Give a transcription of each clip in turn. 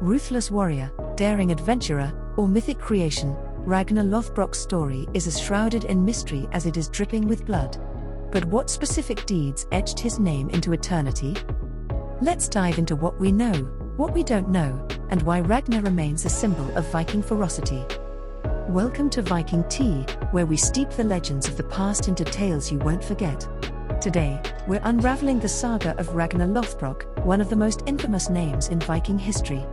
Ruthless warrior, daring adventurer, or mythic creation, Ragnar Lothbrok's story is as shrouded in mystery as it is dripping with blood. But what specific deeds etched his name into eternity? Let's dive into what we know, what we don't know, and why Ragnar remains a symbol of Viking ferocity. Welcome to Viking Tea, where we steep the legends of the past into tales you won't forget. Today, we're unraveling the saga of Ragnar Lothbrok, one of the most infamous names in Viking history.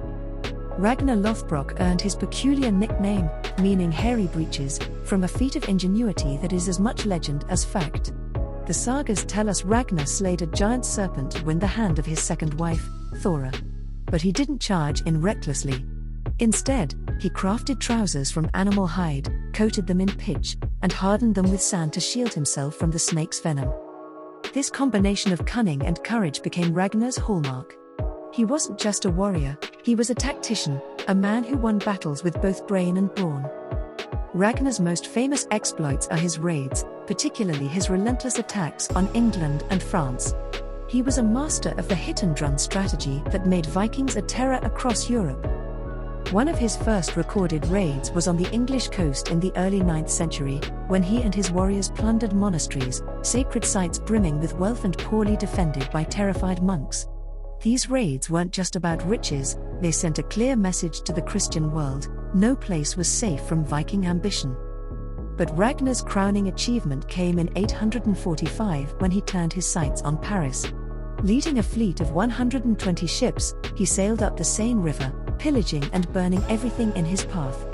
Ragnar Lothbrok earned his peculiar nickname, meaning hairy breeches, from a feat of ingenuity that is as much legend as fact. The sagas tell us Ragnar slayed a giant serpent to win the hand of his second wife, Thora. But he didn't charge in recklessly. Instead, he crafted trousers from animal hide, coated them in pitch, and hardened them with sand to shield himself from the snake's venom. This combination of cunning and courage became Ragnar's hallmark. He wasn't just a warrior, he was a tactician, a man who won battles with both brain and brawn. Ragnar's most famous exploits are his raids, particularly his relentless attacks on England and France. He was a master of the hit-and-run strategy that made Vikings a terror across Europe. One of his first recorded raids was on the English coast in the early 9th century, when he and his warriors plundered monasteries, sacred sites brimming with wealth and poorly defended by terrified monks. These raids weren't just about riches, they sent a clear message to the Christian world: no place was safe from Viking ambition. But Ragnar's crowning achievement came in 845 when he turned his sights on Paris. Leading a fleet of 120 ships, he sailed up the Seine River, pillaging and burning everything in his path.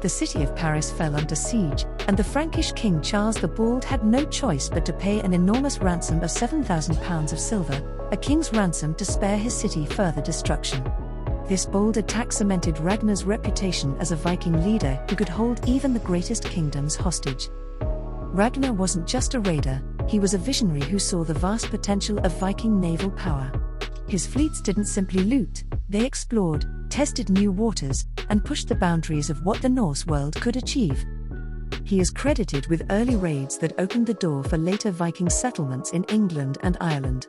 The city of Paris fell under siege, and the Frankish king Charles the Bald had no choice but to pay an enormous ransom of 7,000 pounds of silver, a king's ransom to spare his city further destruction. This bold attack cemented Ragnar's reputation as a Viking leader who could hold even the greatest kingdoms hostage. Ragnar wasn't just a raider, he was a visionary who saw the vast potential of Viking naval power. His fleets didn't simply loot, they explored, tested new waters, and pushed the boundaries of what the Norse world could achieve. He is credited with early raids that opened the door for later Viking settlements in England and Ireland.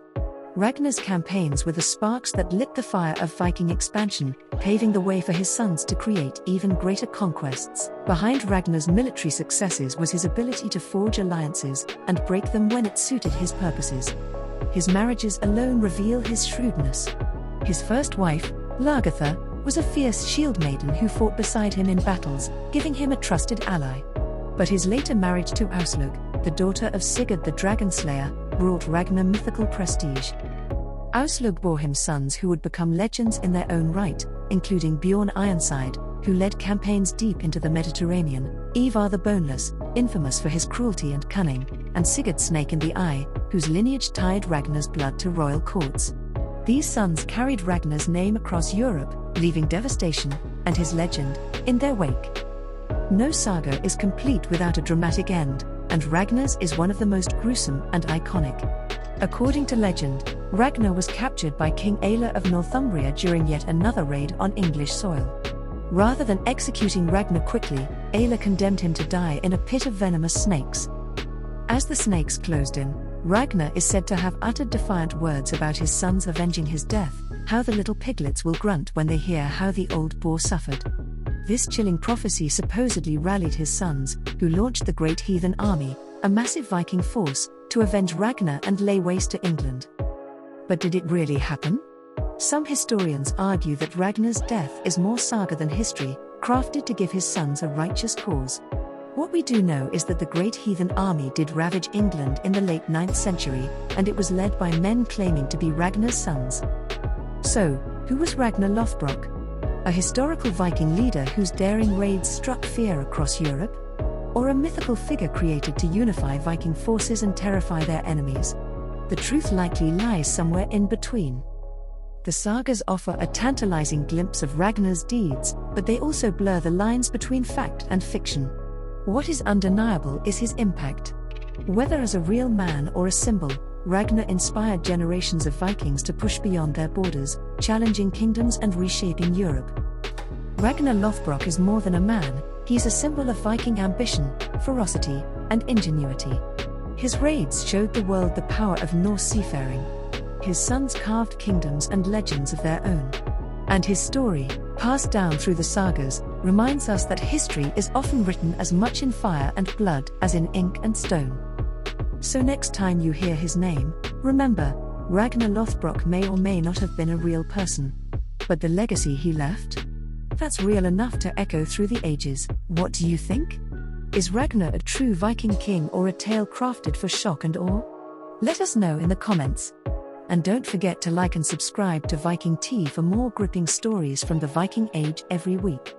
Ragnar's campaigns were the sparks that lit the fire of Viking expansion, paving the way for his sons to create even greater conquests. Behind Ragnar's military successes was his ability to forge alliances and break them when it suited his purposes. His marriages alone reveal his shrewdness. His first wife, Lagertha, was a fierce shield maiden who fought beside him in battles, giving him a trusted ally. But his later marriage to Auslug, the daughter of Sigurd the Dragon Slayer, brought Ragnar mythical prestige. Auslug bore him sons who would become legends in their own right, including Bjorn Ironside, who led campaigns deep into the Mediterranean, Ivar the Boneless, infamous for his cruelty and cunning, and Sigurd Snake in the Eye, whose lineage tied Ragnar's blood to royal courts. These sons carried Ragnar's name across Europe, leaving devastation, and his legend, in their wake. No saga is complete without a dramatic end, and Ragnar's is one of the most gruesome and iconic. According to legend, Ragnar was captured by King Ælla of Northumbria during yet another raid on English soil. Rather than executing Ragnar quickly, Ælla condemned him to die in a pit of venomous snakes. As the snakes closed in, Ragnar is said to have uttered defiant words about his sons avenging his death: how the little piglets will grunt when they hear how the old boar suffered. This chilling prophecy supposedly rallied his sons, who launched the Great Heathen Army, a massive Viking force, to avenge Ragnar and lay waste to England. But did it really happen? Some historians argue that Ragnar's death is more saga than history, crafted to give his sons a righteous cause. What we do know is that the Great Heathen Army did ravage England in the late 9th century, and it was led by men claiming to be Ragnar's sons. So, who was Ragnar Lothbrok? A historical Viking leader whose daring raids struck fear across Europe? Or a mythical figure created to unify Viking forces and terrify their enemies? The truth likely lies somewhere in between. The sagas offer a tantalizing glimpse of Ragnar's deeds, but they also blur the lines between fact and fiction. What is undeniable is his impact. Whether as a real man or a symbol, Ragnar inspired generations of Vikings to push beyond their borders, challenging kingdoms and reshaping Europe. Ragnar Lothbrok is more than a man, he's a symbol of Viking ambition, ferocity, and ingenuity. His raids showed the world the power of Norse seafaring. His sons carved kingdoms and legends of their own. And his story, passed down through the sagas, reminds us that history is often written as much in fire and blood as in ink and stone. So next time you hear his name, remember, Ragnar Lothbrok may or may not have been a real person. But the legacy he left? That's real enough to echo through the ages. What do you think? Is Ragnar a true Viking king or a tale crafted for shock and awe? Let us know in the comments. And don't forget to like and subscribe to Viking Tea for more gripping stories from the Viking Age every week.